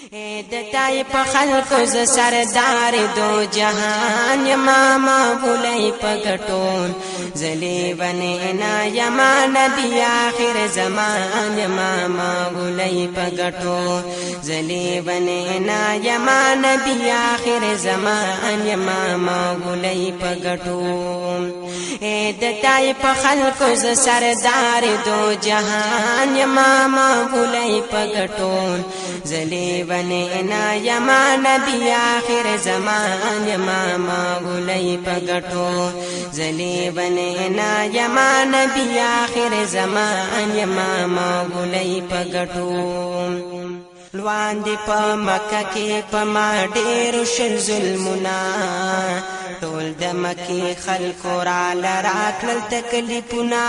دتای په خلکو ز سردار دو جهان یما معبولای پګټون زلی بنینا یما نبی آخر زمان یما معبولای پګټون زلی بنینا یما نبی آخر زمان یما معبولای پګټون دتای په خلکو ز سردار دو جهان یما معبولای پګټون زلی بنینا یما نبی آخر زمان یما معبولای پګټو زلی بنینا یما نبی آخر زمان یما معبولای پګټو لوان دی په مکه کې په ما ډېر شل ظلمونه ټول د مکه خلکو را لراکل تکلیفونه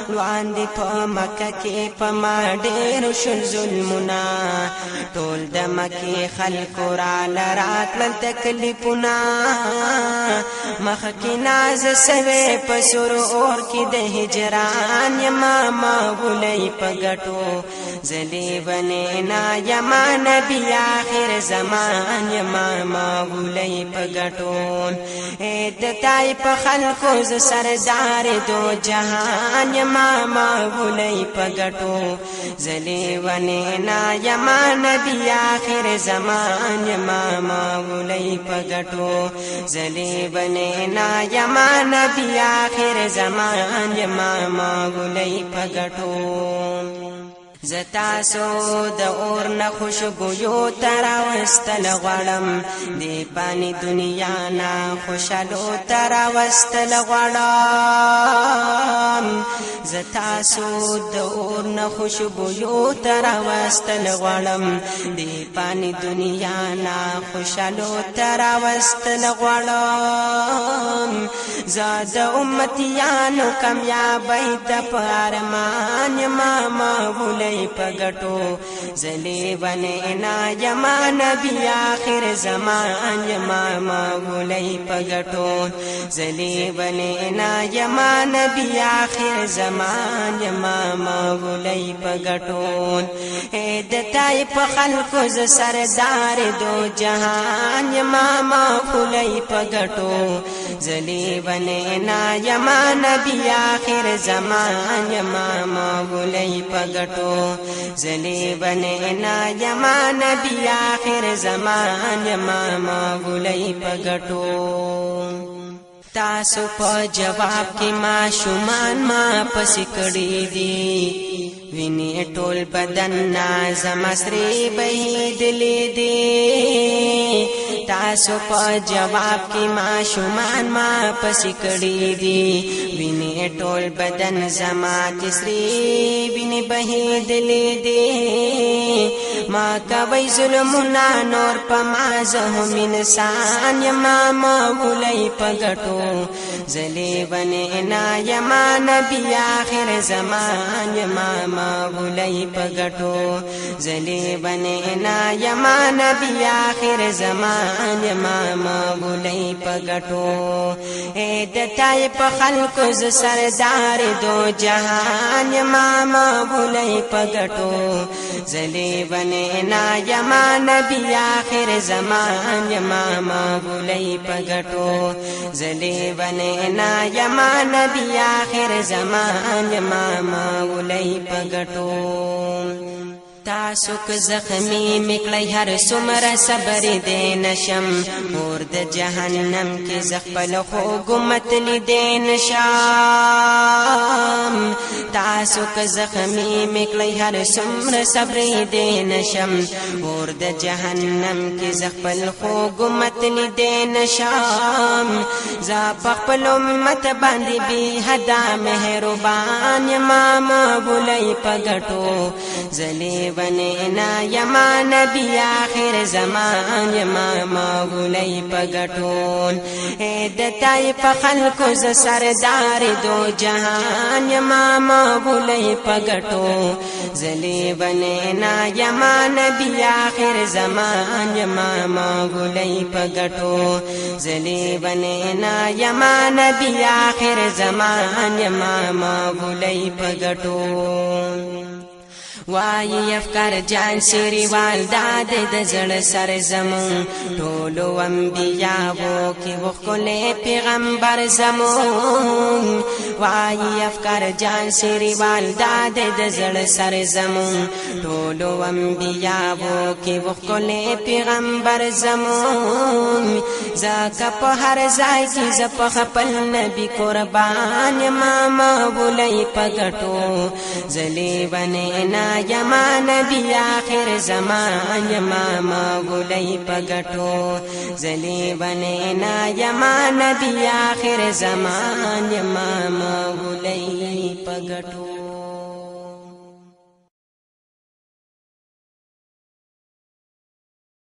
لوان دی په مکه کې په ما ډېر شل ظلمونه ټول د مکه خلکو را لراکل تکلیفونه مخکې ناز سوي په سور اور کې د هجران یما معبولای پګټو زلی بنینا یما نبی آخر زمان یما معبولای پګټون دتای په خلکو ز سردار دو جهان یما معبولای پګټو زلی بنینا یما نبی آخر زمان یما معبولای پګټو زلی بنینا یما نبی آخر زمان یما معبولای پګټو زتا سو د اور نه خوشبویو تر واستل غړم دی پانی دنیا نه خوشالو تر واستل غړم زتا سو د اور نه خوشبویو تر واستل غړم دی پانی دنیا نه خوشالو تر واستل غړم زاد امتیانو کامیابی د پرمان یما معبولای پګټو زلی بنینا یما نبی آخر زمان یما معبولای پګټو زلی بنینا یما نبی آخر زمان یما معبولای پګټو دتای په خلکو ز سردار دو جهان یما معبولای پګټو زلی بنینا یما نبی آخر زمان یما معبولای پګټو زلی بنینا یما نبی آخر زمان یما معبولای پګټو تاسو په جواب کې ما شومان ما پس کړی دی ویني ټول بدن نازم سری بهیدلې دی تاسو په جواب کې ما شومان ما پس کړی دی ویني ټول بدن زما تسری ویني بهیدلې دی ما کوي ظلمونه نور په ما زهم انسان یما معبولای پګټو زلی بنینا یما نبی آخر زمان یما معبولای پګټو زلی بنینا یما نبی آخر زمان یما معبولای پګټو دتای په خلکو ز سردار دو جهان یما معبولای پګټو زلی بنینا یما نبی آخر زمان یما معبولای پګټو زلی بنینا یما نبی آخر زمان یما معبولای پګټو تاسو که زخمی میکړی هر څومره صبر دې نشم اور د جهنم کې زخپل خوګمت لیدې نشم تاسو که زخمی میکړی هر څومره صبر دې نشم اور د جهنم کې زخپل خوګمت لیدې نشم ز خپل امت باندې به حدا مهربان یما معبولای پګټو زلی بنینا یما نبی آخر زمان یما معبولای پګټون دتای په خلکو ز سردار دو جهان یما معبولای پګټو زلی بنینا یما نبی آخر زمان یما معبولای پګټو زلی بنینا یما نبی آخر زمان یما معبولای پګټو وای افکار جان سریوال داد د زړه سر زمون ټولو انبیاءو کې وکړل پیغمبر زمون وای افکار جان سریوال داد د زړه سر زمون ټولو انبیاءو کې وکړل پیغمبر زمون زکه په هر ځای کې ز په خپل نبی قربان ما مولای پګټو زلی بنه نا یما نبی آخر زمان یما مولای پګټو زلی بنه نا یما نبی آخر زمان یما مولای پګټو